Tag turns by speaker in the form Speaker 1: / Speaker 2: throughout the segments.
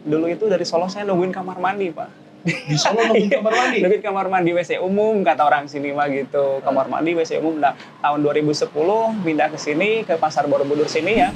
Speaker 1: Dulu itu dari Solo saya nungguin kamar mandi, Pak.
Speaker 2: Di Solo nungguin kamar mandi?
Speaker 1: Nungguin kamar mandi WC umum, kata orang sini mah gitu. Kamar mandi WC umum. Nah, tahun 2010 pindah ke sini, ke Pasar Borobudur sini ya.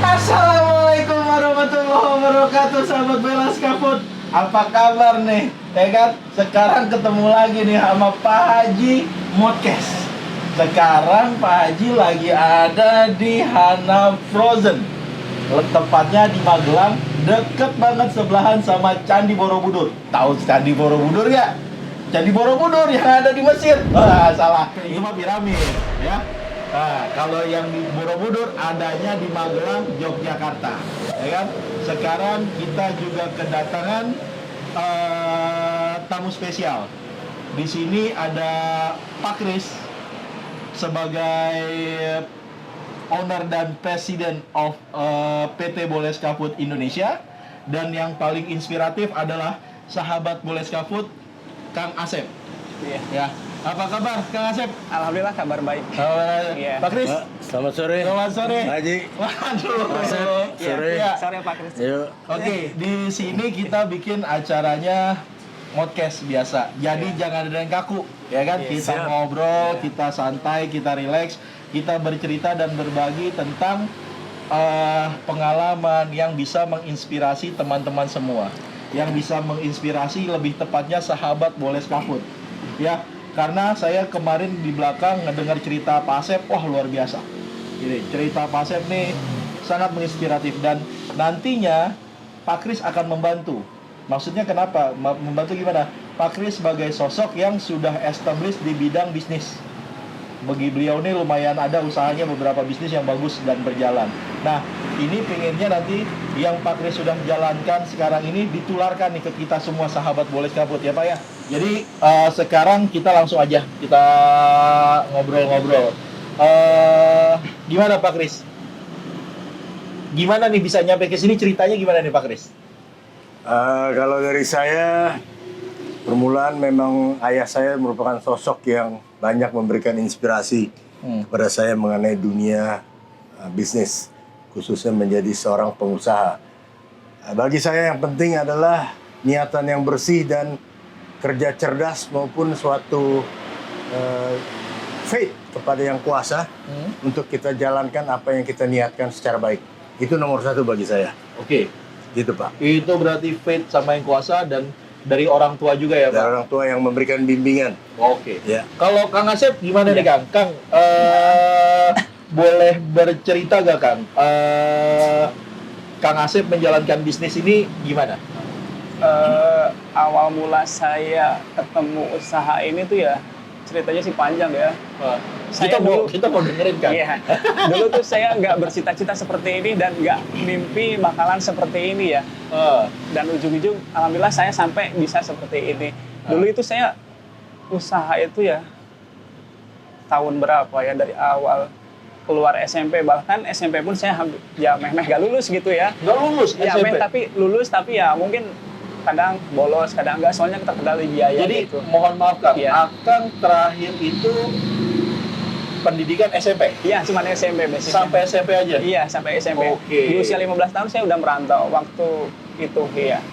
Speaker 2: Assalamualaikum warahmatullahi wabarakatuh, sahabat Belas Kaput. Apa kabar nih? Ya kan? Sekarang ketemu lagi nih sama Pak Haji Modcast. Sekarang Pak Haji lagi ada di Hana Frozen. Tepatnya di Magelang, deket banget sebelahan sama Candi Borobudur. Tahu Candi Borobudur ya? Candi Borobudur yang ada di Mesir. Wah, salah. Itu mah piramid, ya. Nah, kalau yang di Borobudur adanya di Magelang, Yogyakarta, ya kan? Sekarang kita juga kedatangan tamu spesial. Di sini ada Pak Kris sebagai owner dan president of PT Boles Kaput Indonesia, dan yang paling inspiratif adalah sahabat Boles Kaput, Kang Asep.
Speaker 1: Iya.
Speaker 2: Ya. Apa kabar, Kang Asep?
Speaker 1: Alhamdulillah kabar baik. Iya.
Speaker 2: Pak Kris.
Speaker 3: Selamat sore.
Speaker 2: Selamat sore.
Speaker 3: Haji.
Speaker 2: Waduh.
Speaker 3: Asep, sore.
Speaker 2: Ya.
Speaker 1: Sore Pak Kris.
Speaker 3: Yuk.
Speaker 2: Oke, di sini kita bikin acaranya podcast biasa. Jadi jangan ada yang kaku, ya kan?
Speaker 1: Iya,
Speaker 2: Kita
Speaker 3: siap.
Speaker 2: ngobrol, kita santai, kita rileks, kita bercerita dan berbagi tentang pengalaman yang bisa menginspirasi teman-teman semua, yang bisa menginspirasi, lebih tepatnya sahabat Boles Kaput. Ya, karena saya kemarin di belakang ngedengar cerita Pak Asep, wah luar biasa. Ini cerita Pak Asep nih sangat menginspiratif, dan nantinya Pak Kris akan membantu. Maksudnya kenapa? Membantu gimana? Pak Kris sebagai sosok yang sudah established di bidang bisnis. Bagi beliau ini lumayan ada usahanya, beberapa bisnis yang bagus dan berjalan. Nah, ini pengennya nanti yang Pak Kris sudah jalankan sekarang ini ditularkan nih ke kita semua sahabat Boles Kaput, ya Pak ya. Jadi sekarang kita langsung aja kita ngobrol-ngobrol. Gimana Pak Kris? Gimana nih bisa nyampe ke sini, ceritanya gimana nih Pak Kris?
Speaker 3: Kalau dari saya, permulaan memang ayah saya merupakan sosok yang banyak memberikan inspirasi kepada saya mengenai dunia bisnis, khususnya menjadi seorang pengusaha. Bagi saya yang penting adalah niatan yang bersih dan kerja cerdas, maupun suatu faith kepada yang kuasa untuk kita jalankan apa yang kita niatkan secara baik. Itu nomor satu bagi saya.
Speaker 2: Oke.
Speaker 3: Gitu Pak.
Speaker 2: Itu berarti faith sama yang kuasa dan dari orang tua juga ya Pak?
Speaker 3: Dari orang tua yang memberikan bimbingan.
Speaker 2: Oke.
Speaker 3: Ya.
Speaker 2: Kalau Kang Asep gimana nih Kang? Kang, boleh bercerita gak Kang? Kang Asep menjalankan bisnis ini gimana?
Speaker 1: Awal mula saya ketemu usaha ini tuh ya, ceritanya sih panjang ya. Saya
Speaker 2: Kita mau dengerin Kang.
Speaker 1: Iya. Dulu tuh saya nggak bercita-cita seperti ini dan nggak mimpi bakalan seperti ini ya. Dan ujung-ujung alhamdulillah saya sampai bisa seperti ini. Dulu itu saya usaha itu ya tahun berapa ya, dari awal keluar SMP, bahkan SMP pun saya ya meh-meh gak lulus gitu ya.
Speaker 2: Nggak lulus
Speaker 1: Ya
Speaker 2: SMP?
Speaker 1: tapi lulus, tapi ya mungkin kadang bolos, kadang enggak, soalnya terkendali biaya.
Speaker 2: Jadi
Speaker 1: gitu.
Speaker 2: mohon maaf Kang,
Speaker 1: Iya.
Speaker 2: Akang terakhir itu pendidikan SMP?
Speaker 1: Iya, cuma SMP basicnya.
Speaker 2: Sampai SMP aja?
Speaker 1: Iya, sampai SMP.
Speaker 2: Oke.
Speaker 1: Di usia 15 tahun saya udah merantau waktu itu, iya.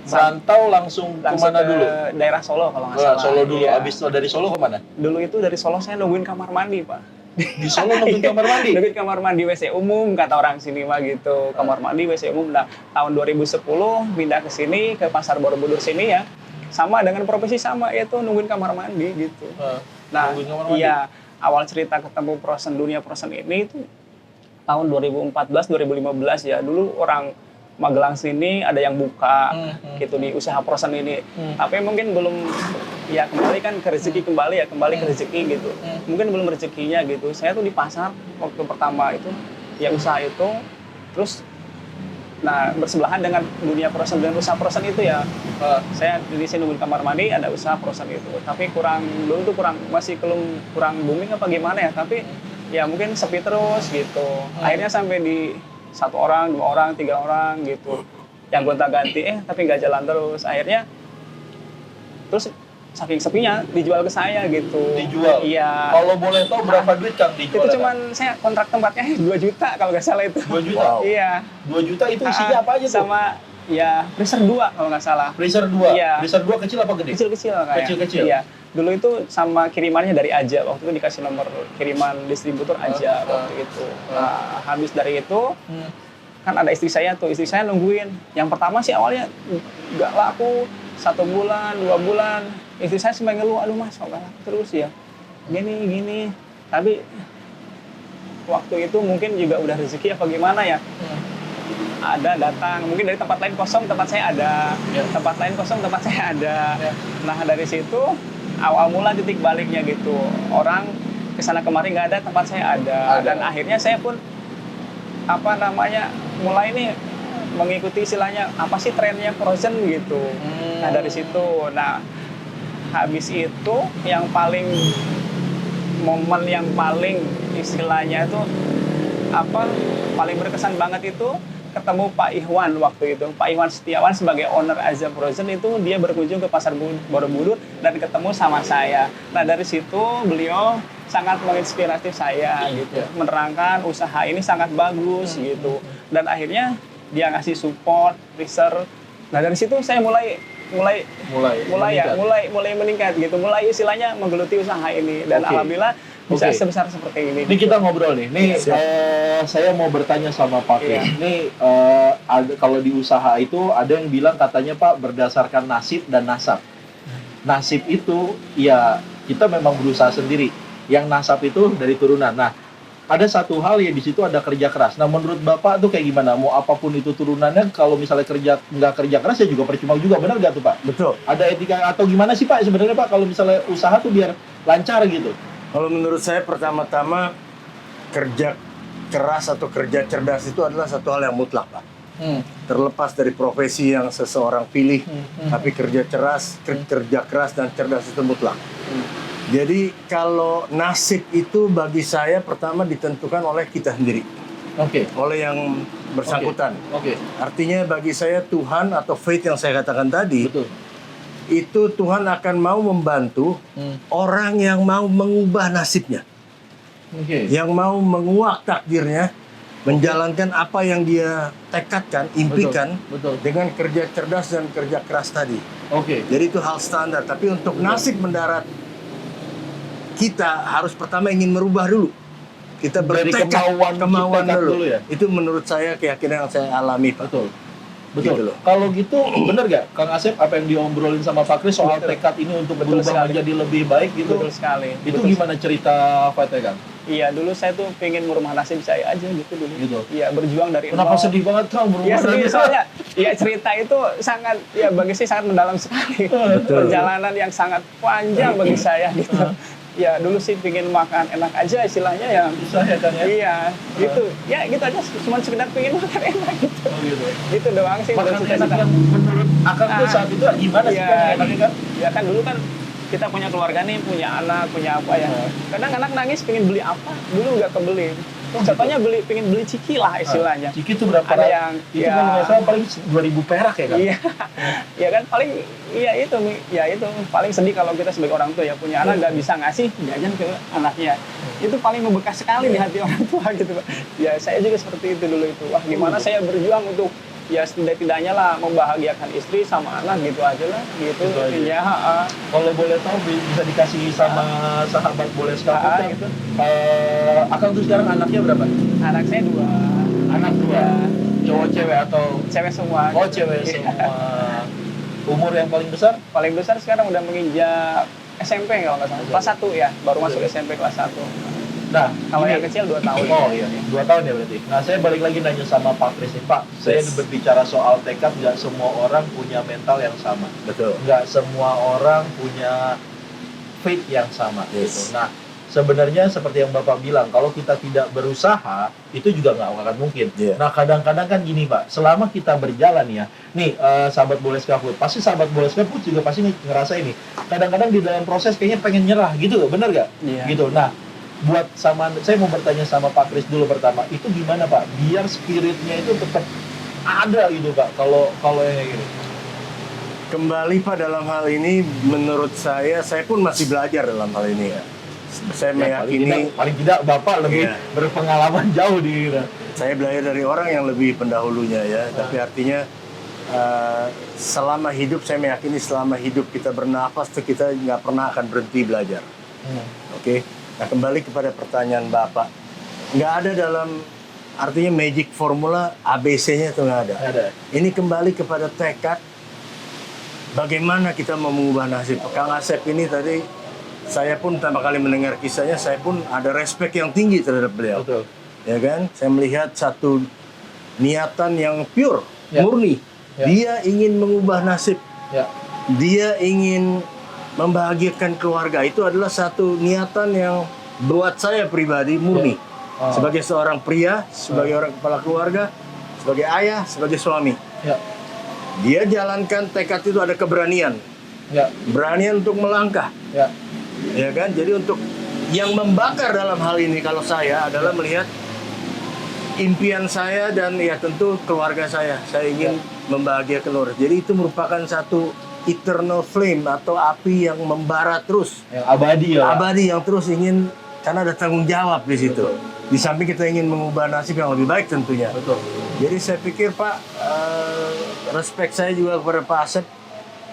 Speaker 2: Merantau langsung
Speaker 1: Langsung
Speaker 2: kemana
Speaker 1: ke
Speaker 2: dulu?
Speaker 1: daerah Solo kalau nggak salah.
Speaker 2: Solo dulu,
Speaker 1: Iya.
Speaker 2: abis dari Solo kemana?
Speaker 1: Dulu itu dari Solo saya nungguin kamar mandi, Pak.
Speaker 2: Di Solo nungguin kamar mandi?
Speaker 1: Nungguin kamar mandi WC umum, kata orang sini mah gitu. Kamar mandi WC umum. Nah, tahun 2010 pindah ke sini, ke Pasar Borobudur sini ya. Sama dengan profesi sama, yaitu nungguin kamar mandi gitu. Nah,
Speaker 2: nungguin kamar mandi?
Speaker 1: iya, awal cerita ketemu dunia prosen ini itu tahun 2014-2015 ya. Dulu orang Magelang sini ada yang buka gitu di usaha prosen ini. Tapi mungkin belum, ya kembali kan ke rezeki, kembali ke rezeki gitu. Mungkin belum rezekinya gitu. Saya tuh di pasar waktu pertama itu ya usaha itu, terus nah bersebelahan dengan dunia prosen, dengan usaha prosen itu ya. Saya di sini nungguin kamar mandi, ada usaha prosen itu. Tapi dulu tuh masih kurang booming apa gimana ya. Tapi ya mungkin sepi terus gitu. Akhirnya sampai di 1 orang, 2 orang, 3 orang gitu. Yang gonta-ganti tapi nggak jalan terus. Akhirnya terus saking sepinya dijual ke saya gitu.
Speaker 2: Dijual?
Speaker 1: Iya.
Speaker 2: Kalau boleh tahu berapa duit Kang dijual?
Speaker 1: Itu cuman saya kontrak tempatnya 2 juta kalau nggak salah itu.
Speaker 2: 2 juta?
Speaker 3: Wow.
Speaker 1: Iya.
Speaker 2: 2 juta itu isinya apa aja tuh?
Speaker 1: Sama ya freezer 2 kalau nggak salah.
Speaker 2: Freezer 2?
Speaker 1: Iya.
Speaker 2: Freezer 2 kecil apa gede?
Speaker 1: Kecil-kecil kayak.
Speaker 2: Kecil-kecil?
Speaker 1: Iya. Dulu itu sama kirimannya dari Aja. Waktu itu dikasih nomor kiriman distributor Aja waktu itu. Nah, habis dari itu kan ada istri saya tuh. Istri saya nungguin. Yang pertama sih awalnya nggak laku 1 bulan, 2 bulan. Istri saya sampai ngeluh, aduh mas, kok nggak laku terus ya? Gini. Tapi waktu itu mungkin juga udah rezeki apa gimana ya? Ada datang, mungkin dari tempat lain kosong, tempat saya ada. Tempat lain kosong, tempat saya ada. Nah dari situ awal mula titik baliknya gitu. Orang kesana kemari nggak ada, tempat saya ada. Dan akhirnya saya pun mulai nih mengikuti istilahnya apa sih trennya frozen gitu. Nah dari situ, habis itu momen yang paling istilahnya itu paling berkesan banget itu ketemu Pak Ikhwan waktu itu. Pak Ikhwan Setiawan sebagai owner Aza Frozen itu dia berkunjung ke Pasar Borobudur dan ketemu sama saya. Nah dari situ beliau sangat menginspirasi saya gitu, menerangkan usaha ini sangat bagus gitu. Dan akhirnya dia ngasih support, research. Nah dari situ saya mulai meningkat gitu, mulai istilahnya menggeluti usaha ini dan alhamdulillah bisa sebesar seperti ini.
Speaker 2: Ini kita ngobrol nih. Saya mau bertanya sama Pak Kris. Ini kalau di usaha itu ada yang bilang katanya Pak berdasarkan nasib dan nasab. Nasib itu ya kita memang berusaha sendiri. Yang nasab itu dari turunan. Nah, ada satu hal ya di situ ada kerja keras. Nah, menurut Bapak tuh kayak gimana? Mau apapun itu turunannya, kalau misalnya nggak kerja keras ya juga percuma juga, benar nggak tuh Pak?
Speaker 3: Betul.
Speaker 2: Ada etika atau gimana sih Pak sebenarnya Pak kalau misalnya usaha tuh biar lancar gitu?
Speaker 3: Kalau menurut saya pertama-tama kerja keras atau kerja cerdas itu adalah satu hal yang mutlak Pak. Terlepas dari profesi yang seseorang pilih, tapi kerja keras dan cerdas itu mutlak. Jadi kalau nasib itu bagi saya pertama ditentukan oleh kita sendiri. Oleh yang bersangkutan. Artinya bagi saya Tuhan atau faith yang saya katakan tadi, itu Tuhan akan mau membantu orang yang mau mengubah nasibnya. Yang mau menguak takdirnya, menjalankan apa yang dia tekadkan, impikan dengan kerja cerdas dan kerja keras tadi. Jadi itu hal standar, tapi untuk nasib mendarat kita harus pertama ingin merubah dulu. Kita bertekad kemauan dulu. Ya? Itu menurut saya keyakinan yang saya alami, Pak.
Speaker 2: Betul.
Speaker 3: Gitu loh.
Speaker 2: Kalau gitu benar gak Kang Asep apa yang diobrolin sama Pak Kris soal tekad ini untuk berubah menjadi lebih baik gitu?
Speaker 1: Betul sekali.
Speaker 2: Itu gimana cerita Fatnya Kang?
Speaker 1: Iya, dulu saya tuh pengen merubah nasib saya aja gitu dulu. Iya, berjuang dari
Speaker 2: Kenapa sedih banget Kang berubah?
Speaker 1: Iya sedih soalnya. Iya cerita itu sangat, ya bagi saya sangat mendalam sekali. Perjalanan yang sangat panjang bagi saya gitu. Ya dulu sih pengen makan enak aja istilahnya ya.
Speaker 2: Susah ya Kang ya?
Speaker 1: Iya, gitu. Ya gitu aja, cuma sekedar pengen makan enak gitu. Gitu doang sih.
Speaker 2: Makan enak yang menurut Akang tuh saat itu gimana sih Kang enaknya Kang?
Speaker 1: Ya kan dulu kan kita punya keluarga nih, punya anak, punya apa ya. Kadang anak nangis pengen beli apa, dulu nggak kebeli. Contohnya pengen beli ciki lah istilahnya.
Speaker 2: Ciki itu berapa?
Speaker 1: Ada yang
Speaker 2: itu kalau nggak salah paling 2.000 perak ya kan?
Speaker 1: Iya, ya kan paling itu paling sedih kalau kita sebagai orang tua ya punya anak nggak bisa ngasih jajan ke anaknya. Itu paling membekas sekali di hati orang tua gitu Pak. Ya saya juga seperti itu dulu itu. Wah gimana saya berjuang untuk ya setidak-tidaknya lah membahagiakan istri sama anak gitu aja lah gitu. Ya,
Speaker 2: kalau boleh tahu bisa dikasih sama sahabat boleh sekali
Speaker 1: gitu.
Speaker 2: Akang tuh sekarang anaknya berapa?
Speaker 1: Anak saya 2.
Speaker 2: Anak 2. Cowok cewek atau
Speaker 1: cewek semua?
Speaker 2: Oh cewek semua. Umur yang paling besar?
Speaker 1: Paling besar sekarang udah menginjak SMP kalau nggak salah. Kelas 1 ya, baru masuk SMP kelas 1.
Speaker 2: Nah,
Speaker 1: kalau yang kecil 2 tahun.
Speaker 2: Oh iya, 2 tahun ya berarti. Nah, saya balik lagi nanya sama Pak Kris nih, Pak. Saya berbicara soal tekad, nggak semua orang punya mental yang sama.
Speaker 3: Betul.
Speaker 2: Nggak semua orang punya faith yang sama. Gitu. Nah, sebenarnya seperti yang Bapak bilang, kalau kita tidak berusaha, itu juga nggak akan mungkin. Nah, kadang-kadang kan gini, Pak. Selama kita berjalan ya, nih sahabat Boleh Food, pasti sahabat Boleh Food juga pasti ngerasa ini. Kadang-kadang di dalam proses kayaknya pengen nyerah gitu, bener nggak? Gitu. Nah, saya mau bertanya sama Pak Kris dulu pertama, itu gimana Pak? Biar spiritnya itu tetap ada gitu Pak, kalau yang kayak gini.
Speaker 3: Kembali Pak dalam hal ini, menurut saya pun masih belajar dalam hal ini ya. Saya meyakini
Speaker 2: paling tidak Bapak lebih
Speaker 3: Iya.
Speaker 2: berpengalaman jauh di
Speaker 3: saya belajar dari orang yang lebih pendahulunya ya. Tapi artinya selama hidup saya meyakini selama hidup kita bernafas tuh kita nggak pernah akan berhenti belajar. Oke. Nah kembali kepada pertanyaan Bapak, nggak ada dalam artinya magic formula ABC-nya itu nggak ada.
Speaker 2: Ada.
Speaker 3: Ini kembali kepada tekad. Bagaimana kita mau mengubah nasib? Kang Asep ini tadi, saya pun pertama kali mendengar kisahnya, saya pun ada respect yang tinggi terhadap beliau.
Speaker 2: Betul.
Speaker 3: Ya kan? Saya melihat satu niatan yang pure,
Speaker 2: Ya.
Speaker 3: murni.
Speaker 2: Ya.
Speaker 3: Dia ingin mengubah nasib.
Speaker 2: Ya.
Speaker 3: Dia ingin membahagiakan keluarga. Itu adalah satu niatan yang buat saya pribadi murni.
Speaker 2: Oh.
Speaker 3: Sebagai seorang pria, sebagai orang kepala keluarga, sebagai ayah, sebagai suami.
Speaker 2: Ya.
Speaker 3: Dia jalankan tekad itu ada keberanian.
Speaker 2: Ya.
Speaker 3: Beranian untuk melangkah.
Speaker 2: Ya.
Speaker 3: Ya kan? Jadi untuk yang membakar dalam hal ini kalau saya adalah melihat impian saya dan ya tentu keluarga saya. Saya ingin membahagiakan keluarga. Jadi itu merupakan satu eternal flame atau api yang membara terus.
Speaker 2: Yang abadi ya. Pak?
Speaker 3: Abadi yang terus ingin, karena ada tanggung jawab di situ.
Speaker 2: Betul.
Speaker 3: Di samping kita ingin mengubah nasib yang lebih baik tentunya.
Speaker 2: Betul.
Speaker 3: Jadi saya pikir Pak, respect saya juga kepada Pak Asep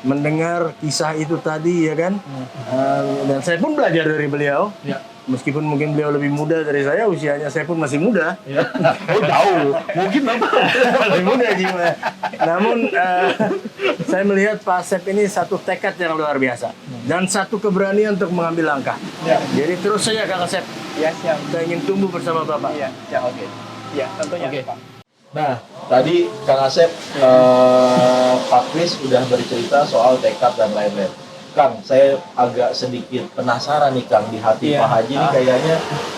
Speaker 3: mendengar kisah itu tadi ya kan. Dan saya pun belajar dari beliau.
Speaker 2: Ya.
Speaker 3: Meskipun mungkin beliau lebih muda dari saya, usianya saya pun masih muda.
Speaker 2: Ya. Oh jauh. Mungkin Bapak
Speaker 3: Lebih muda jiwa. Namun saya melihat Pak Asep ini satu tekad yang luar biasa dan satu keberanian untuk mengambil langkah.
Speaker 2: Ya.
Speaker 3: Jadi terus saja Kang Asep,
Speaker 1: Ya, siap.
Speaker 3: kita ingin tumbuh bersama Bapak.
Speaker 1: Iya, siap. Oke. Iya, tentunya,
Speaker 2: Oke.
Speaker 1: Pak.
Speaker 2: Nah, tadi Kang Asep, Pak Kris udah bercerita soal tekad dan lain-lain. Kang, saya agak sedikit penasaran nih Kang, di hati
Speaker 1: Iya.
Speaker 2: Pak Haji ini kayaknya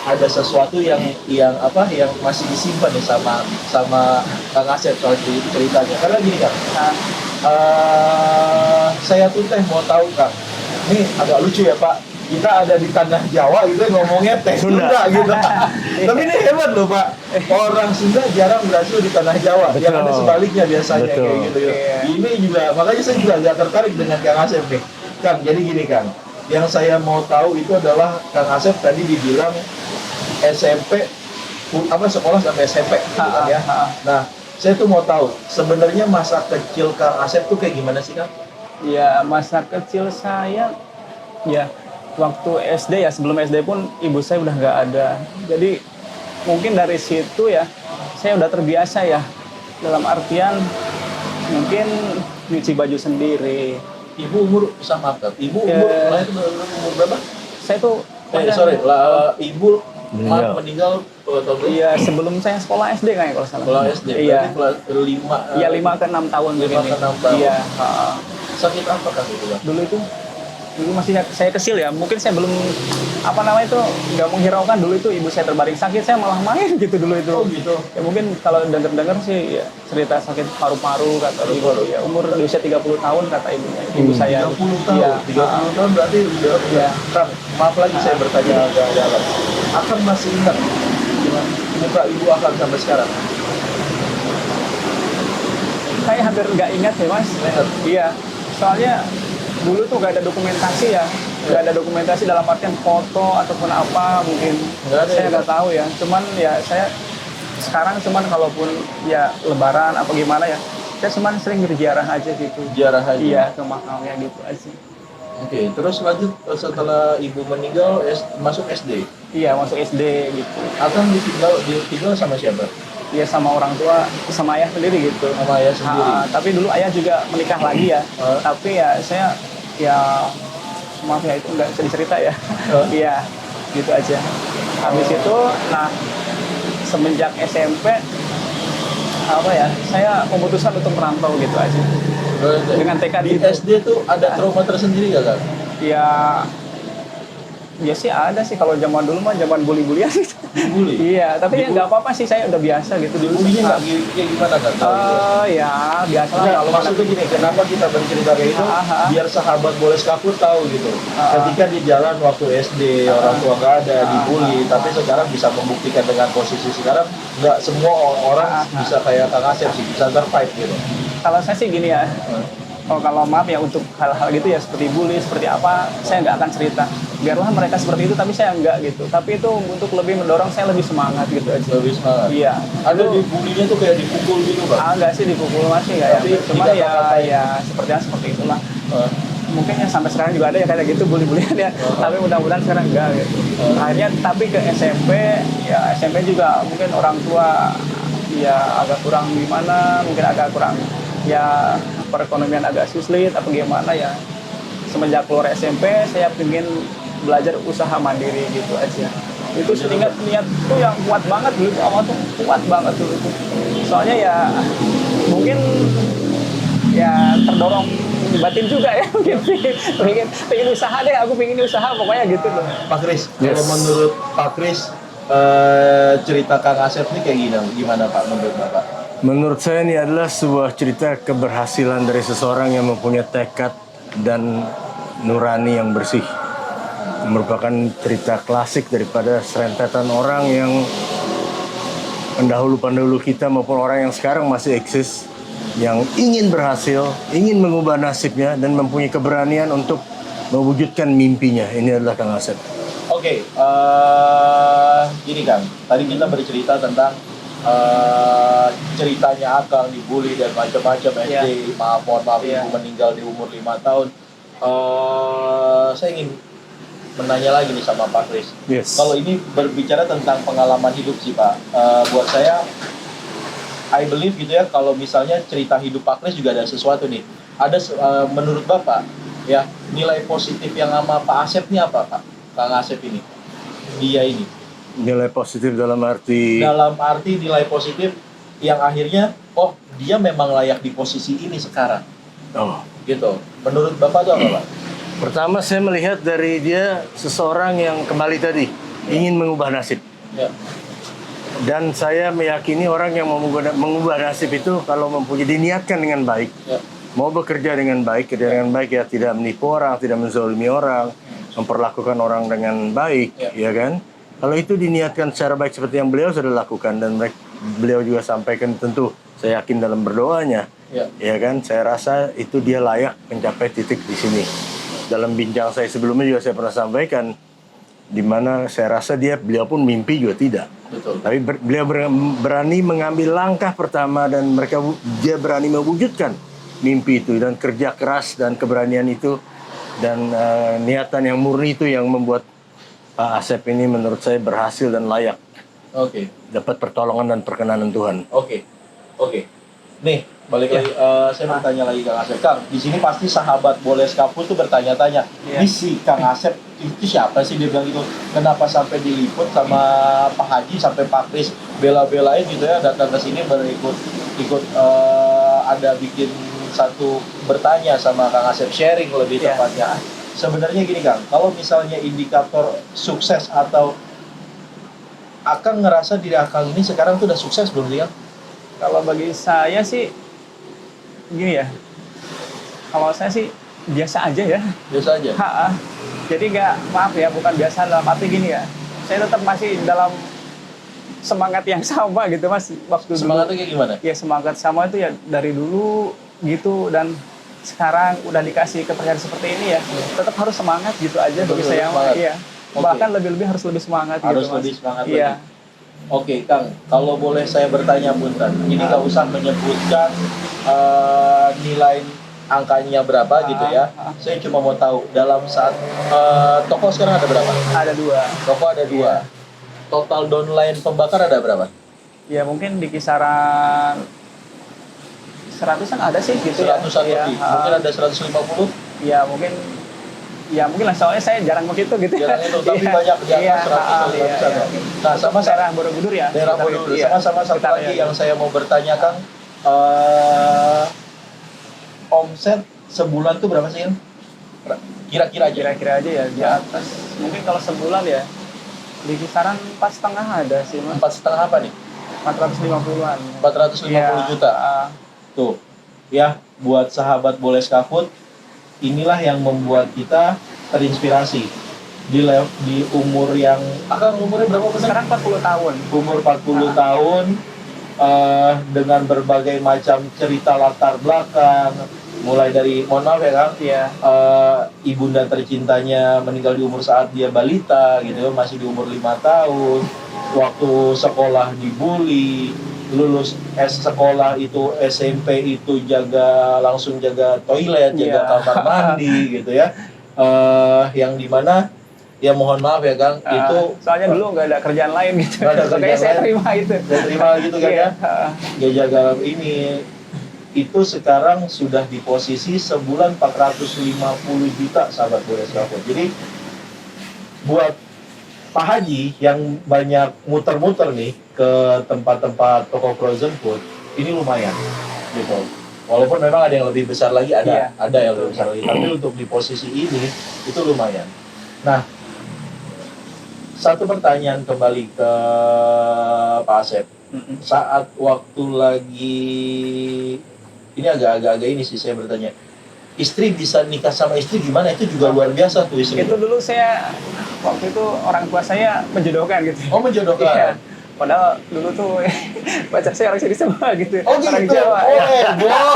Speaker 2: ada sesuatu yang masih disimpan nih sama Kang Asep soal ceritanya. Karena gini Kang, saya tuh mau tahu Kang, ini agak lucu ya Pak. Kita ada di tanah Jawa gitu ngomongnya teh Sunda gitu. Tapi ini hebat loh Pak. Orang Sunda jarang berhasil di tanah Jawa.
Speaker 3: Betul.
Speaker 2: Yang ada sebaliknya biasanya
Speaker 3: Betul.
Speaker 2: kayak gitu ya.
Speaker 1: Iya.
Speaker 2: Ini juga makanya saya juga agak tertarik dengan Kang Asep nih. Kang, jadi gini Kang. Yang saya mau tahu itu adalah Kang Asep tadi dibilang SMP sekolah sampai SMP gitu kan ya. Nah, saya tuh mau tahu sebenarnya masa kecil Kang Asep tuh kayak gimana sih Kang?
Speaker 1: Ya, masa kecil saya, ya waktu SD ya, sebelum SD pun ibu saya udah nggak ada. Jadi mungkin dari situ ya, saya udah terbiasa ya. Dalam artian mungkin nyuci baju sendiri.
Speaker 2: Ibu umur sama Kang? Ibu umur lahir umur berapa?
Speaker 1: Saya tuh
Speaker 2: Ibu
Speaker 3: Meninggal.
Speaker 2: meninggal tahun berapa?
Speaker 1: iya sebelum saya sekolah SD kayaknya kalau salah.
Speaker 2: Sekolah SD.
Speaker 1: Iya.
Speaker 2: Berarti kelas 5.
Speaker 1: Iya 5 ke 6 tahun
Speaker 2: 5
Speaker 1: begini.
Speaker 2: ke 6 tahun.
Speaker 1: Iya.
Speaker 2: Sakit apa Kang itu Kang?
Speaker 1: Dulu masih saya kecil ya, mungkin saya belum itu nggak menghiraukan dulu itu ibu saya terbaring sakit, saya malah main gitu dulu itu.
Speaker 2: Oh gitu.
Speaker 1: Ya mungkin kalau dengar sih ya, cerita sakit paru-paru kata ibu ya, umur di usia 30 tahun kata ibu saya.
Speaker 2: 30 tahun.
Speaker 1: Iya.
Speaker 2: 30 tahun berarti udah.
Speaker 1: Iya.
Speaker 2: Kang, maaf lagi saya bertanya agak dalam. Akan masih ingat muka ibu akan sampai sekarang?
Speaker 1: Saya hampir nggak ingat ya mas.
Speaker 2: Ingat.
Speaker 1: Iya, soalnya dulu tuh nggak ada dokumentasi ya, nggak ada dokumentasi dalam artian foto ataupun apa mungkin.
Speaker 2: Nggak ada
Speaker 1: Saya
Speaker 2: ya?
Speaker 1: nggak tahu ya. Cuman ya saya sekarang kalaupun ya Lebaran apa gimana ya, saya sering berziarah aja gitu.
Speaker 2: Ziarah haji.
Speaker 1: Iya, ke makamnya gitu aja.
Speaker 2: Oke, terus lanjut setelah ibu meninggal masuk SD.
Speaker 1: Iya, masuk SD gitu.
Speaker 2: Akan ditinggal sama siapa?
Speaker 1: Iya, sama orang tua, sama ayah sendiri gitu.
Speaker 2: Sama ayah sendiri.
Speaker 1: Tapi dulu ayah juga menikah lagi ya. Tapi ya saya ya maaf ya itu nggak bisa dicerita ya. Iya, gitu aja. Habis itu, nah semenjak SMP saya memutuskan untuk merantau gitu aja. Dengan tekad
Speaker 2: di
Speaker 1: itu.
Speaker 2: SD tuh ada trauma tersendiri gak Kang?
Speaker 1: Ya sih ada sih, kalau zaman dulu mah zaman bully-bulian gitu.
Speaker 2: Dibully?
Speaker 1: Iya, tapi ya nggak apa-apa sih, saya udah biasa gitu dulu.
Speaker 2: Dibulinya kayak gimana Kang?
Speaker 1: Ya biasa lah
Speaker 2: Enggak,
Speaker 1: kalau
Speaker 2: maksudnya gini, kenapa kita bercerita kayak itu? Biar sahabat boleh sekaput tahu gitu. Ketika di jalan waktu SD, orang tua nggak ada, dibully, tapi sekarang bisa membuktikan dengan posisi sekarang, nggak semua orang bisa kayak Kang Asep sih, bisa survive gitu.
Speaker 1: kalau saya sih gini ya, Oh kalau maaf ya untuk hal-hal gitu ya seperti bully seperti apa saya nggak akan cerita. Biarlah mereka seperti itu tapi saya nggak gitu. Tapi itu untuk lebih mendorong saya lebih semangat gitu aja.
Speaker 2: Lebih semangat.
Speaker 1: Iya.
Speaker 2: Ada dibulinya tuh kayak dipukul gitu Bang?
Speaker 1: Enggak sih dipukul masih nggak ya.
Speaker 2: Tapi
Speaker 1: Cuma ya
Speaker 2: dikata-katain.
Speaker 1: ya seperti itulah. Mungkin ya sampai sekarang juga ada ya kayak gitu bully-bullyan ya. Tapi mudah-mudahan sekarang enggak gitu. Akhirnya tapi ke SMP ya SMP juga mungkin orang tua ya agak kurang gimana, mungkin agak kurang ya perekonomian agak sulit apa gimana ya. Semenjak keluar SMP saya pengen belajar usaha mandiri gitu aja. Itu ingat niat tuh yang kuat banget dulu awal tuh kuat banget dulu tuh. Soalnya ya mungkin ya terdorong batin juga ya mungkin pengen usaha deh, aku pengen usaha pokoknya gitu loh.
Speaker 2: Pak Kris,
Speaker 3: Yes.
Speaker 2: kalau menurut Pak Kris cerita Kang Asep ini kayak gimana Pak menurut Bapak?
Speaker 3: Menurut saya ini adalah sebuah cerita keberhasilan dari seseorang yang mempunyai tekad dan nurani yang bersih. Merupakan cerita klasik daripada serentetan orang yang pendahulu-pendahulu kita maupun orang yang sekarang masih eksis, yang ingin berhasil, ingin mengubah nasibnya dan mempunyai keberanian untuk mewujudkan mimpinya. Ini adalah Kang Asep.
Speaker 2: Oke, gini Kang, tadi kita bercerita tentang ceritanya Akang dibully dan macam-macam SD, mohon maaf ibu meninggal di umur 5 tahun. Saya ingin menanya lagi nih sama Pak Kris.
Speaker 3: Yes.
Speaker 2: Kalau ini berbicara tentang pengalaman hidup sih Pak, buat saya, I believe gitu ya, kalau misalnya cerita hidup Pak Kris juga ada sesuatu nih. Ada menurut Bapak ya nilai positif yang sama Pak Asep ini apa Pak? Kang Asep ini, dia ini.
Speaker 3: Nilai positif dalam arti
Speaker 2: Dalam arti nilai positif yang akhirnya, oh dia memang layak di posisi ini sekarang.
Speaker 3: oh.
Speaker 2: Gitu. Menurut Bapak itu apa Pak?
Speaker 3: Pertama saya melihat dari dia seseorang yang kembali tadi ingin mengubah nasib.
Speaker 2: Ya.
Speaker 3: Dan saya meyakini orang yang mau mengubah nasib itu kalau mempunyai diniatkan dengan baik,
Speaker 2: Ya.
Speaker 3: mau bekerja dengan baik, kerja dengan baik ya tidak menipu orang, tidak menzalimi orang, memperlakukan orang dengan baik, ya kan? Kalau itu diniatkan secara baik seperti yang beliau sudah lakukan dan beliau juga sampaikan tentu saya yakin dalam berdoanya, ya kan? Saya rasa itu dia layak mencapai titik di sini. Dalam bincang saya sebelumnya juga saya pernah sampaikan di mana saya rasa beliau pun mimpi juga tidak.
Speaker 2: Betul.
Speaker 3: Tapi beliau berani mengambil langkah pertama dan dia berani mewujudkan mimpi itu dan kerja keras dan keberanian itu dan niatan yang murni itu yang membuat Pak Asep ini menurut saya berhasil dan layak dapat pertolongan dan perkenanan Tuhan.
Speaker 2: Oke. Nih, balik lagi. Saya mau tanya lagi Kang Asep. Kang, di sini pasti sahabat Boles Kapur tuh bertanya-tanya. Ini si Kang Asep itu siapa sih, dia bilang gitu? Kenapa sampai diliput sama Pak Haji sampai Pak Kris bela-belain gitu ya datang ke sini ikut ada bikin satu bertanya sama Kang Asep, sharing lebih tepatnya. Sebenarnya gini Kang, kalau misalnya indikator sukses atau Akang ngerasa diri Akang ini sekarang tuh udah sukses belum sih Kang?
Speaker 1: Kalau bagi saya sih gini ya, kalau saya sih biasa aja ya.
Speaker 2: Biasa aja?
Speaker 1: Jadi maaf ya, bukan biasa dalam arti gini ya, saya tetap masih dalam semangat yang sama gitu Mas. Waktu
Speaker 2: semangatnya kayak gimana?
Speaker 1: Ya semangat sama itu ya dari dulu gitu, dan sekarang udah dikasih kepercayaan seperti ini ya, tetap harus semangat gitu aja bagi saya. Iya. Bahkan lebih-lebih harus lebih semangat
Speaker 2: harus
Speaker 1: gitu Mas.
Speaker 2: Lebih semangat
Speaker 1: iya.
Speaker 2: Lagi. Oke Kang, kalau boleh saya bertanya Punten, ini nggak usah menyebutkan nilai angkanya berapa gitu ya. Saya cuma mau tahu dalam saat toko sekarang ada berapa?
Speaker 1: Ada 2.
Speaker 2: Toko ada 2. Total downline pembakar ada berapa?
Speaker 1: Ya mungkin di kisaran 100-an ada sih gitu
Speaker 2: 100-an
Speaker 1: ya.
Speaker 2: lebih. Mungkin ada 150?
Speaker 1: Ya mungkin lah, soalnya saya jarang begitu gitu.
Speaker 2: Jarang itu, tapi banyak di atas 100-an. Nah, sama
Speaker 1: daerah Borobudur ya.
Speaker 2: Daerah Borobudur. Sama satu lagi yang saya mau bertanya Kang, omset sebulan tuh berapa sih Kang? Kira-kira aja
Speaker 1: ya di atas. Mungkin kalau sebulan ya di kisaran 4,5 ada sih Mas.
Speaker 2: 4,5 apa nih?
Speaker 1: 450-an.
Speaker 2: 450 juta. Tuh, ya buat sahabat Boles Kafut, inilah yang membuat kita terinspirasi di umur yang Akang umurnya berapa benar?
Speaker 1: Sekarang 40 tahun.
Speaker 2: Umur 40 tahun dengan berbagai macam cerita latar belakang, mulai dari, mohon maaf ya Kang,
Speaker 1: Iya.
Speaker 2: ibunda tercintanya meninggal di umur saat dia balita gitu, masih di umur 5 tahun, waktu sekolah dibully, lulus sekolah itu SMP itu langsung jaga toilet, jaga
Speaker 1: Iya.
Speaker 2: kamar mandi gitu ya, yang dimana ya mohon maaf ya Kang, itu
Speaker 1: soalnya dulu nggak ada kerjaan lain gitu.
Speaker 2: Nggak ada
Speaker 1: Makanya
Speaker 2: kerjaan
Speaker 1: saya
Speaker 2: lain.
Speaker 1: terima itu.
Speaker 2: saya terima gitu kan
Speaker 1: Iya.
Speaker 2: ya, dia jaga ini, itu sekarang sudah di posisi sebulan 450 juta sahabat Boles Kaput. Jadi buat Pak Haji yang banyak muter-muter nih ke tempat-tempat toko frozen food, ini lumayan gitu. Walaupun memang ada yang lebih besar lagi,
Speaker 1: Iya.
Speaker 2: ada yang lebih besar lagi, tapi untuk di posisi ini itu lumayan. Nah, satu pertanyaan kembali ke Pak Asep. Saat waktu lagi, ini agak-agak ini sih saya bertanya, istri bisa nikah sama istri gimana? Itu juga luar biasa tuh istri.
Speaker 1: Itu dulu saya waktu itu orang tua saya menjodohkan gitu.
Speaker 2: Oh, menjodohkan.
Speaker 1: Iya. Padahal dulu tuh pacar saya orang sini semua gitu.
Speaker 2: Oh gitu.
Speaker 1: Orang Jawa.
Speaker 2: Oh,
Speaker 1: Ya.
Speaker 2: wow.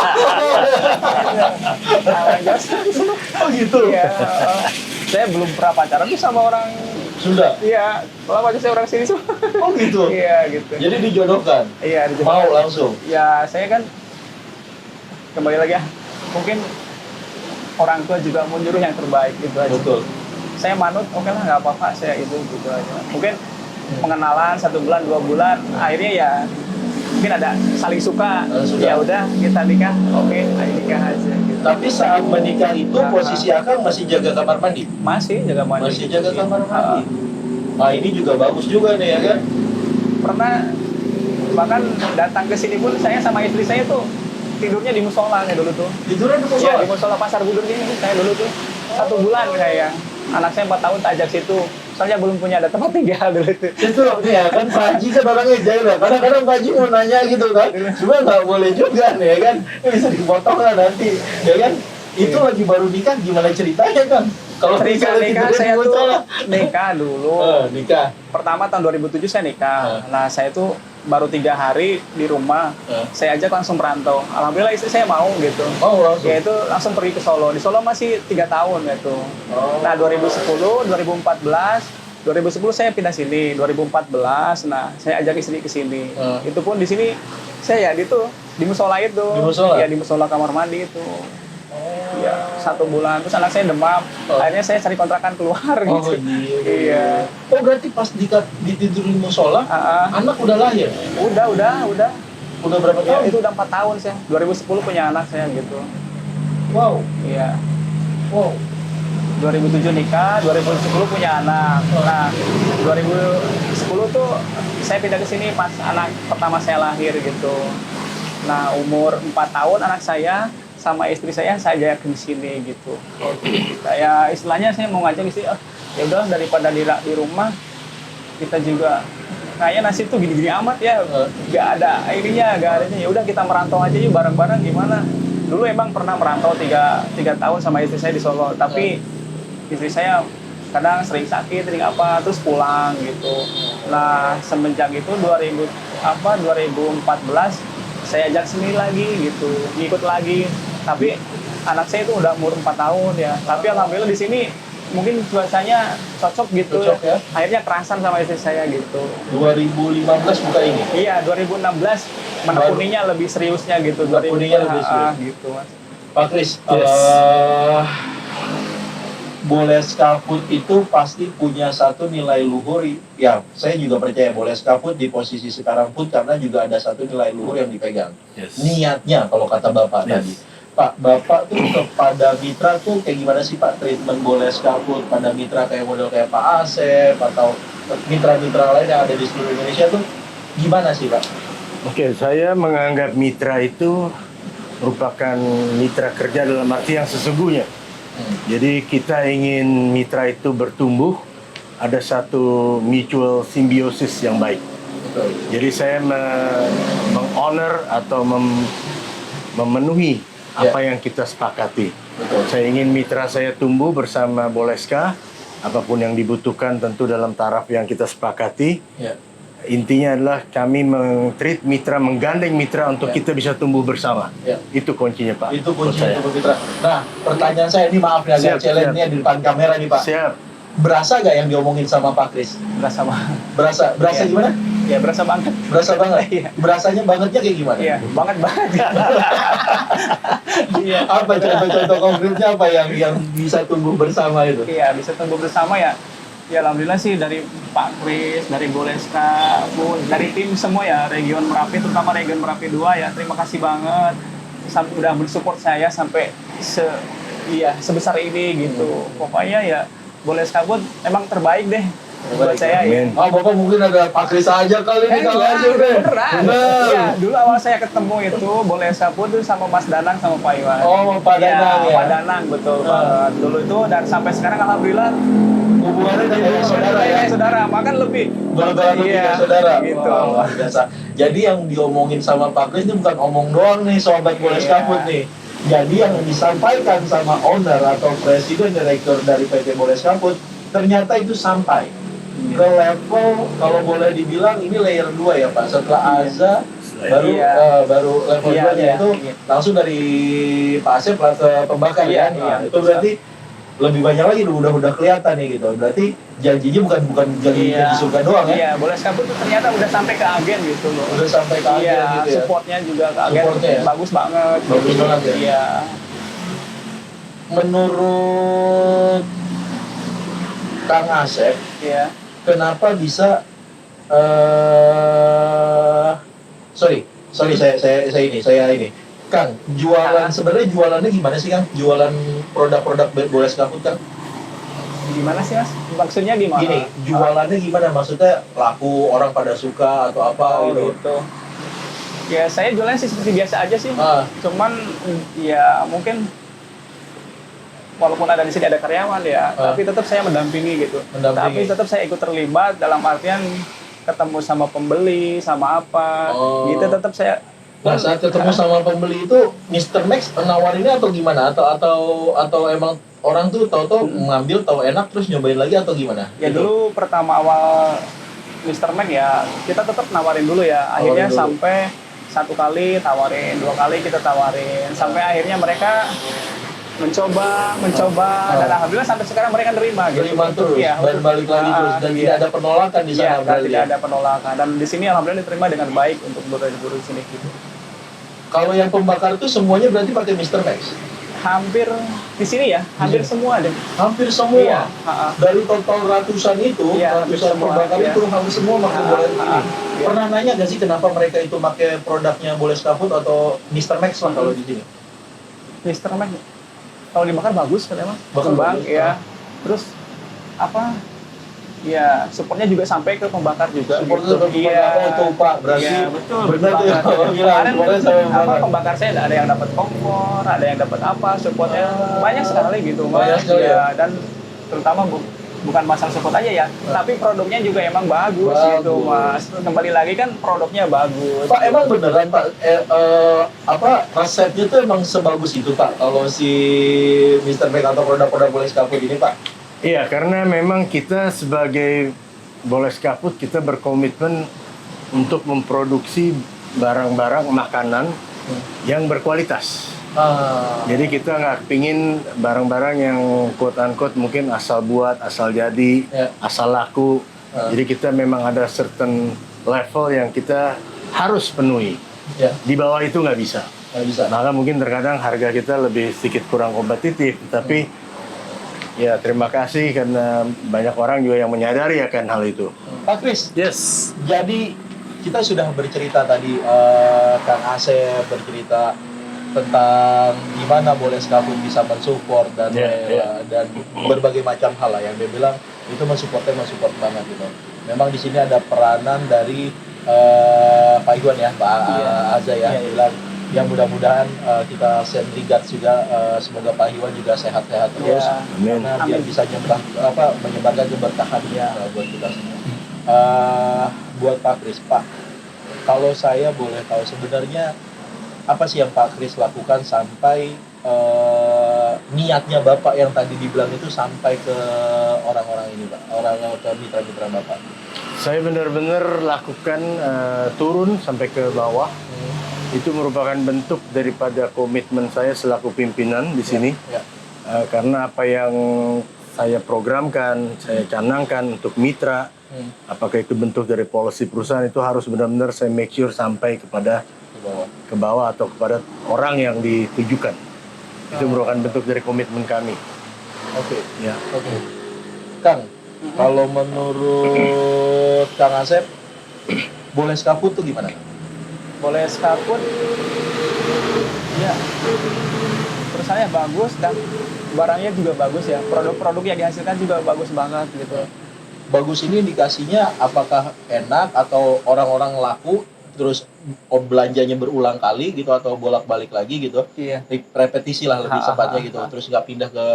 Speaker 1: Orang Jawa semua.
Speaker 2: Oh gitu.
Speaker 1: Iya. Saya belum pernah pacaran tuh sama orang.
Speaker 2: Sudah.
Speaker 1: Iya. Kalau pacar saya orang sini semua.
Speaker 2: Oh gitu.
Speaker 1: Iya gitu.
Speaker 2: Jadi dijodohkan.
Speaker 1: Iya.
Speaker 2: Mau langsung.
Speaker 1: Ya saya kan kembali lagi ya. Mungkin orang tua juga mau nyuruh yang terbaik gitu aja.
Speaker 2: Betul.
Speaker 1: Saya manut, oke lah nggak apa-apa, saya itu gitu aja. Mungkin pengenalan 1 bulan 2 bulan, akhirnya ya mungkin ada saling suka.
Speaker 2: Suka.
Speaker 1: Ya udah kita nikah, oke, ayo nikah aja. Gitu.
Speaker 2: Tapi saat menikah itu posisi Akang masih jaga kamar mandi.
Speaker 1: Masih jaga mandi.
Speaker 2: Masih jaga kamar mandi. Nah ini juga bagus juga nih ya kan.
Speaker 1: Pernah bahkan datang ke sini pun saya sama istri saya tuh tidurnya di musola ya dulu tuh.
Speaker 2: Tiduran di
Speaker 1: Iya,
Speaker 2: musola.
Speaker 1: di musola Pasar Budur ini saya dulu tuh 1 bulan saya. Anak saya 4 tahun tak ajak situ. Soalnya belum punya ada tempat tinggal dulu itu.
Speaker 2: Itu ya kan Pak Haji kan orangnya jahil ya. Kadang-kadang Pak Haji mau nanya gitu kan. Cuma nggak boleh juga nih ya kan. Bisa dipotong lah nanti ya kan. Itu lagi baru nikah gimana ceritanya kan? Kalau
Speaker 1: Nikah saya tuh nikah dulu.
Speaker 2: Nikah.
Speaker 1: Pertama tahun 2007 saya nikah. Nah saya tuh baru 3 hari di rumah. Saya ajak langsung merantau. Alhamdulillah istri saya mau gitu.
Speaker 2: Mau langsung.
Speaker 1: Ya itu langsung pergi ke Solo. Di Solo masih 3 tahun gitu. Nah 2010, 2014, 2010 saya pindah sini. 2014, nah saya ajak istri ke sini. Itu pun di sini saya ya di musola itu.
Speaker 2: Di musola?
Speaker 1: Ya di musola kamar mandi itu. Ya 1 bulan. Terus anak saya demam. Akhirnya saya cari kontrakan keluar gitu. Iya.
Speaker 2: Oh berarti pas ditidurin musola, anak udah lahir?
Speaker 1: Udah.
Speaker 2: Udah berapa
Speaker 1: Ya,
Speaker 2: tahun?
Speaker 1: itu udah 4 tahun saya. 2010 punya anak saya gitu.
Speaker 2: Wow.
Speaker 1: Iya.
Speaker 2: Wow.
Speaker 1: 2007 nikah, 2010 punya anak. Nah, 2010 tuh saya pindah ke sini pas anak pertama saya lahir gitu. Nah, umur 4 tahun anak saya sama istri saya ajak ke sini gitu. Kayak istilahnya saya mau ngajak istri, ya udah daripada di rumah kita juga kayaknya nasi tuh gini-gini amat ya, nggak ada airnya, nggak adanya. Ya udah kita merantau aja yuk bareng-bareng gimana. Dulu emang pernah merantau 3 tahun sama istri saya di Solo, tapi istri saya kadang sering sakit, sering apa, terus pulang gitu. Nah semenjak itu 2014 saya ajak sini lagi gitu, ngikut lagi. Tapi anak saya itu udah umur 4 tahun ya. Tapi alhamdulillah di sini mungkin cuacanya cocok gitu.
Speaker 2: Cocok ya.
Speaker 1: Akhirnya kerasan sama istri saya gitu.
Speaker 2: 2015 buka ini?
Speaker 1: Iya, 2016 menekuninya lebih seriusnya gitu.
Speaker 2: Menekuninya lebih serius.
Speaker 1: Gitu Mas.
Speaker 2: Pak Kris,
Speaker 1: Yes.
Speaker 2: Boles Kaput itu pasti punya satu nilai luhur. Ya, saya juga percaya Boles Kaput di posisi sekarang pun karena juga ada satu nilai luhur yang dipegang.
Speaker 3: Yes.
Speaker 2: Niatnya kalau kata Bapak tadi. Pak, Bapak tuh kepada mitra tuh kayak gimana sih Pak treatment Boles Kaput pada mitra kayak model kayak Pak Asep atau mitra-mitra lain yang ada di seluruh Indonesia tuh gimana sih Pak?
Speaker 3: Oke, saya menganggap mitra itu merupakan mitra kerja dalam arti yang sesungguhnya. Jadi kita ingin mitra itu bertumbuh, ada satu mutual symbiosis yang baik.
Speaker 2: Betul.
Speaker 3: Jadi saya menghonor atau memenuhi apa yang kita sepakati.
Speaker 2: Betul.
Speaker 3: Saya ingin mitra saya tumbuh bersama Boleska, apapun yang dibutuhkan tentu dalam taraf yang kita sepakati.
Speaker 2: Ya.
Speaker 3: intinya adalah kami men-treat mitra, menggandeng mitra untuk kita bisa tumbuh bersama. Itu kuncinya Pak.
Speaker 2: Itu kuncinya untuk mitra. Nah, pertanyaan saya ini maaf ya, agak challenge-nya di depan kamera nih Pak.
Speaker 3: Siap.
Speaker 2: Berasa gak yang diomongin sama Pak Kris?
Speaker 1: Berasa banget.
Speaker 2: Berasa
Speaker 1: Iya.
Speaker 2: gimana?
Speaker 1: Ya berasa banget.
Speaker 2: Berasa banget.
Speaker 1: Iya.
Speaker 2: Berasanya bangetnya kayak gimana?
Speaker 1: Iya, banget banget. Iya.
Speaker 2: Apa contoh-contoh konkretnya apa yang bisa tumbuh bersama itu?
Speaker 1: Iya, bisa tumbuh bersama ya. Ya alhamdulillah sih dari Pak Kris, dari Boleska pun, dari tim semua ya, Region Merapi, terutama Region Merapi 2 ya. Terima kasih banget sampai udah mensupport saya sampai sebesar ini gitu. Pokoknya ya Boleska pun emang terbaik deh buat saya ya.
Speaker 3: Amin.
Speaker 2: Bapak mungkin ada Pak Kris aja kali ini kalau aja udah.
Speaker 1: Beneran. Iya, dulu awal saya ketemu itu Boleska pun tuh sama Mas Danang sama Pak Iwan.
Speaker 2: Oh, Pak Danang ya.
Speaker 1: Pak Danang betul banget. Dulu itu dan sampai sekarang alhamdulillah
Speaker 2: Hubungannya dari saudara ya.
Speaker 1: saudara, makan lebih.
Speaker 2: Benar-benar
Speaker 1: Iya,
Speaker 2: tiga saudara.
Speaker 1: gitu.
Speaker 2: Wah, luar biasa. Jadi yang diomongin sama Pak Kris ini bukan omong doang nih sobat Boleska Food nih. Jadi yang disampaikan sama owner atau presiden direktur dari PT Boleska Food ternyata itu sampai ke level kalau boleh dibilang ini layer 2 ya Pak. Setelah Aza baru baru level 2-nya itu langsung dari Pak Asep lah ke pembakar ya. Nah, itu berarti lebih banyak lagi udah kelihatan nih gitu. Berarti janjinya bukan jadi surga doang ya.
Speaker 1: Iya, Boleska Food tuh ternyata udah sampai ke agen gitu loh.
Speaker 2: Udah sampai ke agen
Speaker 1: Iya,
Speaker 2: gitu ya.
Speaker 1: supportnya juga ke agen.
Speaker 2: Supportnya ya?
Speaker 1: Bagus banget.
Speaker 2: Bagus banget ya?
Speaker 1: Iya.
Speaker 2: Menurut Kang Asep,
Speaker 1: Iya.
Speaker 2: kenapa bisa sorry saya ini Kang, sebenarnya jualannya gimana sih Kang? Jualan produk-produk Boleska Food Kang?
Speaker 1: Gimana sih Mas? Maksudnya gimana?
Speaker 2: Gini, jualannya gimana? Maksudnya laku, orang pada suka atau apa
Speaker 1: Oh,
Speaker 2: gitu?
Speaker 1: gitu. Ya saya jualan sih seperti biasa aja sih.
Speaker 2: Ah.
Speaker 1: Cuman ya mungkin walaupun ada di sini ada karyawan ya, tapi tetap saya mendampingi gitu.
Speaker 2: Mendampingi.
Speaker 1: Tapi tetap saya ikut terlibat dalam artian ketemu sama pembeli, sama apa, gitu tetap saya.
Speaker 2: Nah, saat ketemu sama pembeli itu Mr. Max nawarinnya atau gimana? Atau emang orang tuh tahu-tahu mengambil, tahu enak terus nyobain lagi atau gimana?
Speaker 1: Ya
Speaker 2: Gitu.
Speaker 1: dulu pertama awal Mr. Mac ya kita tetap nawarin dulu ya. Akhirnya sampai 1 kali tawarin, 2 kali kita tawarin, sampai akhirnya mereka mencoba dan alhamdulillah sampai sekarang mereka nerima gitu.
Speaker 2: Terima terus
Speaker 1: Iya,
Speaker 2: dan balik lagi terus dan tidak ada penolakan di sana
Speaker 1: Iya,
Speaker 2: berarti
Speaker 1: tidak
Speaker 2: ya?
Speaker 1: ada penolakan dan di sini alhamdulillah diterima dengan baik untuk guru-guru di sini gitu.
Speaker 2: Kalau yang pembakar itu semuanya berarti pakai Mr. Max?
Speaker 1: Hampir di sini ya, hampir semua deh.
Speaker 2: Hampir semua.
Speaker 1: Iya,
Speaker 2: Dari total ratusan itu,
Speaker 1: Iya, hampir
Speaker 2: ratusan
Speaker 1: semua,
Speaker 2: pembakar
Speaker 1: iya.
Speaker 2: itu hampir semua pakai bolet ini.
Speaker 1: Iya.
Speaker 2: Pernah nanya gak sih kenapa mereka itu pakai produknya Boleska Food atau Mr. Max lah kalau di sini?
Speaker 1: Mr. Mac kalau dibakar bagus kan emang.
Speaker 2: Bakar
Speaker 1: Kembang
Speaker 2: bagus,
Speaker 1: ya. Terus apa? Ya, supportnya juga sampai ke pembakar juga.
Speaker 2: Support
Speaker 1: gitu.
Speaker 2: itu tuh Pak, berarti
Speaker 1: Iya, betul.
Speaker 2: benar tuh
Speaker 1: Banget.
Speaker 2: yang bilang,
Speaker 1: Kemarin
Speaker 2: supportnya sama
Speaker 1: apa
Speaker 2: pembakar.
Speaker 1: pembakar saya ada yang dapat kompor, ada yang dapat apa, supportnya banyak sekali gitu, Mas.
Speaker 2: Banyak sekali ya?
Speaker 1: Dan terutama bukan masalah support aja ya, tapi produknya juga emang bagus gitu, Mas. Kembali lagi kan produknya bagus.
Speaker 2: Pak, emang beneran Pak, resepnya tuh emang sebagus itu Pak, kalau si Mr. Max atau produk-produk Boleska Food ini Pak?
Speaker 3: Iya, karena memang kita sebagai Boleska Food kita berkomitmen untuk memproduksi barang-barang makanan yang berkualitas. Jadi kita nggak pingin barang-barang yang quote-unquote mungkin asal buat, asal jadi, asal laku. Jadi kita memang ada certain level yang kita harus penuhi. Di bawah itu nggak bisa. Maka mungkin terkadang harga kita lebih sedikit kurang kompetitif, tapi ya terima kasih karena banyak orang juga yang menyadari akan hal itu.
Speaker 2: Pak Kris,
Speaker 3: Yes.
Speaker 2: jadi kita sudah bercerita tadi, Kang Asep bercerita tentang gimana Boleska Food bisa mensupport dan dan berbagai macam hal lah yang dia bilang itu mensupport banget gitu. Memang di sini ada peranan dari Pak Iwan ya, Pak Aza ya, bilang ya mudah-mudahan kita send regards juga, semoga Pak Iwan juga sehat-sehat terus karena biar bisa menyebarkan keberkahan buat kita semua. Buat Pak Kris, Pak, kalau saya boleh tahu sebenarnya apa sih yang Pak Kris lakukan sampai niatnya Bapak yang tadi dibilang itu sampai ke orang-orang ini Pak, orang-orang ke mitra-mitra Bapak?
Speaker 3: Saya benar-benar lakukan turun sampai ke bawah. Itu merupakan bentuk daripada komitmen saya selaku pimpinan di sini.
Speaker 2: Ya.
Speaker 3: Karena apa yang saya programkan, saya canangkan untuk mitra, apakah itu bentuk dari policy perusahaan, itu harus benar-benar saya make sure sampai kepada ke bawah atau kepada orang yang ditujukan. Itu merupakan bentuk dari komitmen kami.
Speaker 2: Oke.
Speaker 3: Ya.
Speaker 2: Oke. Kang, kalau menurut Kang Asep, boleh skaput tuh gimana?
Speaker 1: Boleh skaput, ya terus saya bagus dan barangnya juga bagus ya. Produk-produk yang dihasilkan juga bagus banget gitu.
Speaker 2: Bagus ini indikasinya apakah enak atau orang-orang laku terus belanjanya berulang kali gitu atau bolak-balik lagi gitu?
Speaker 1: Iya.
Speaker 2: Repetisi lah lebih tepatnya gitu. Terus nggak pindah ke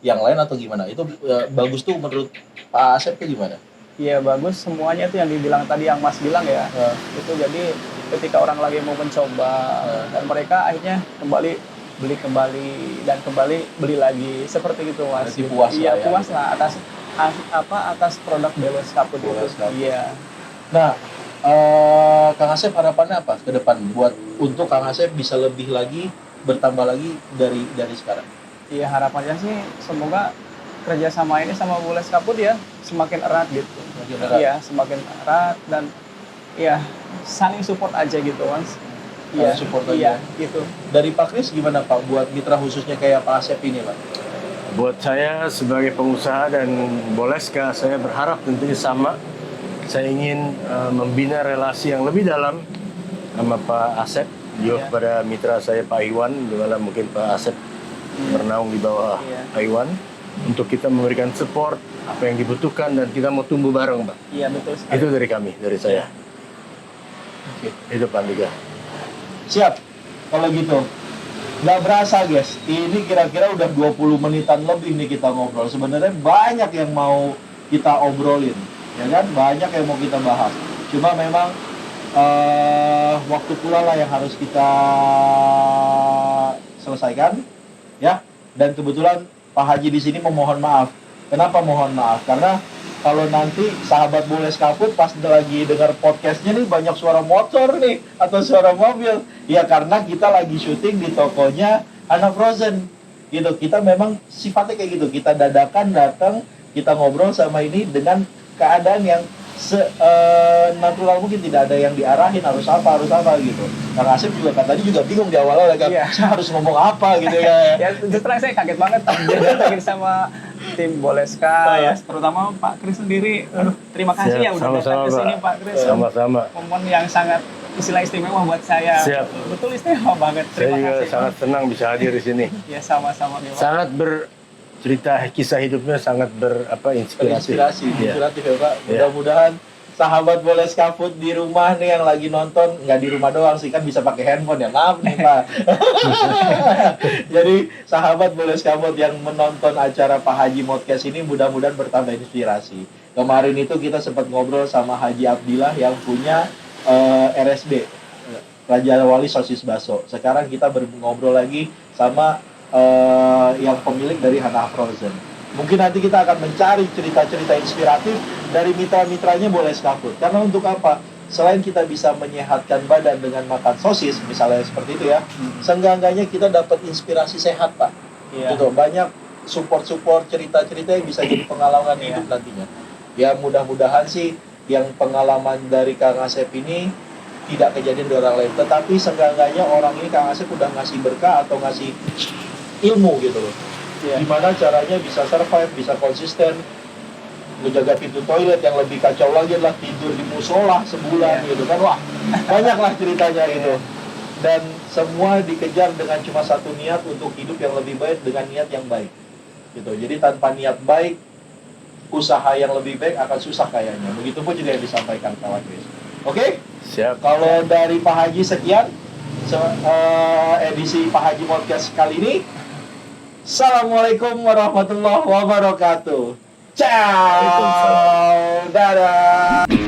Speaker 2: yang lain atau gimana? Itu bagus tuh menurut Pak Asep tuh gimana?
Speaker 1: Iya bagus, semuanya itu yang dibilang tadi, yang Mas bilang ya. Itu jadi ketika orang lagi mau mencoba dan mereka akhirnya kembali beli kembali dan kembali beli lagi seperti itu Mas.
Speaker 2: Berarti puas
Speaker 1: Iya,
Speaker 2: lah ya,
Speaker 1: puas
Speaker 2: gitu.
Speaker 1: lah atas produk Boles Kaput itu. Iya.
Speaker 2: Nah, Kang Asep harapannya apa ke depan buat untuk Kang Asep bisa lebih lagi bertambah lagi dari sekarang?
Speaker 1: Iya, harapannya sih semoga kerjasama ini sama Boles Kaput ya semakin erat gitu.
Speaker 2: Semakin erat.
Speaker 1: Iya, semakin erat dan ya saling support aja gitu Mas. Iya,
Speaker 2: Support aja.
Speaker 1: iya gitu.
Speaker 2: Dari Pak Kris gimana Pak buat mitra khususnya kayak Pak Asep ini Pak?
Speaker 3: Buat saya sebagai pengusaha dan Boleska, saya berharap tentunya sama. Saya ingin membina relasi yang lebih dalam sama Pak Asep, juga kepada mitra saya Pak Iwan, di mana mungkin Pak Asep bernaung di bawah Pak Iwan, untuk kita memberikan support apa yang dibutuhkan dan kita mau tumbuh bareng, Pak.
Speaker 1: Iya betul sekali.
Speaker 3: Itu dari kami, dari saya.
Speaker 2: Oke.
Speaker 3: Itu Pak Andika.
Speaker 2: Siap, kalau gitu. Nggak berasa guys, ini kira-kira udah 20 menitan lebih nih kita ngobrol. Sebenarnya banyak yang mau kita obrolin, ya kan? Banyak yang mau kita bahas. Cuma memang waktu pula lah yang harus kita selesaikan, ya. Dan kebetulan Pak Haji di sini memohon maaf. Kenapa mohon maaf? Karena kalau nanti sahabat Boles Kaput pas lagi dengar podcastnya nih banyak suara motor nih atau suara mobil, ya karena kita lagi syuting di tokonya Hana Frozen gitu. Kita memang sifatnya kayak gitu, kita dadakan datang, kita ngobrol sama ini dengan keadaan yang natural mungkin, tidak ada yang diarahin harus apa gitu. Kang Asep juga tadi juga bingung di awal-awal kan, saya harus ngomong apa gitu ya.
Speaker 1: Ya justru saya kaget banget didatengin sama tim Boleska ya, terutama Pak Kris sendiri. Aduh, terima kasih ya udah datang ke sini Pak Kris.
Speaker 3: Sama-sama.
Speaker 1: Momen yang sangat istilah istimewa buat saya.
Speaker 3: Siap.
Speaker 1: Betul istimewa banget.
Speaker 3: Saya
Speaker 1: Terima
Speaker 3: juga
Speaker 1: kasih.
Speaker 3: sangat senang bisa hadir di sini.
Speaker 1: Ya sama-sama nih Pak.
Speaker 3: Sangat cerita kisah hidupnya sangat inspiratif.
Speaker 2: Inspiratif ya Pak. Mudah-mudahan sahabat Boles Kaput di rumah nih yang lagi nonton, nggak di rumah doang sih, kan bisa pakai handphone ya, maaf nih Pak. Jadi sahabat Boles Kaput yang menonton acara Pak Haji Podcast ini mudah-mudahan bertambah inspirasi. Kemarin itu kita sempat ngobrol sama Haji Abdillah yang punya RSB, Raja Wali Sosis Baso. Sekarang kita ngobrol lagi sama yang pemilik dari Hana Frozen. Mungkin nanti kita akan mencari cerita-cerita inspiratif dari mitra-mitranya Boles Kaput. Karena untuk apa? Selain kita bisa menyehatkan badan dengan makan sosis, misalnya seperti itu ya, seenggak-enggaknya kita dapat inspirasi sehat Pak. Gitu. Banyak support-support cerita-cerita yang bisa jadi pengalaman hidup nantinya. Ya mudah-mudahan sih yang pengalaman dari Kang Asep ini tidak kejadian di orang lain, tetapi seenggak-enggaknya orang ini Kang Asep udah ngasih berkah atau ngasih ilmu gitu loh. Gimana caranya bisa survive, bisa konsisten, menjaga pintu toilet, yang lebih kacau lagi adalah tidur di musola sebulan gitu kan. Wah, banyaklah ceritanya gitu. Dan semua dikejar dengan cuma satu niat, untuk hidup yang lebih baik dengan niat yang baik gitu. Jadi tanpa niat baik, usaha yang lebih baik akan susah kayaknya. Begitupun juga yang disampaikan kawan Kris. Oke?
Speaker 3: Siap.
Speaker 2: Kalau dari Pak Haji sekian edisi Pak Haji Podcast kali ini. Assalamualaikum warahmatullahi wabarakatuh. Ciao. Dadah.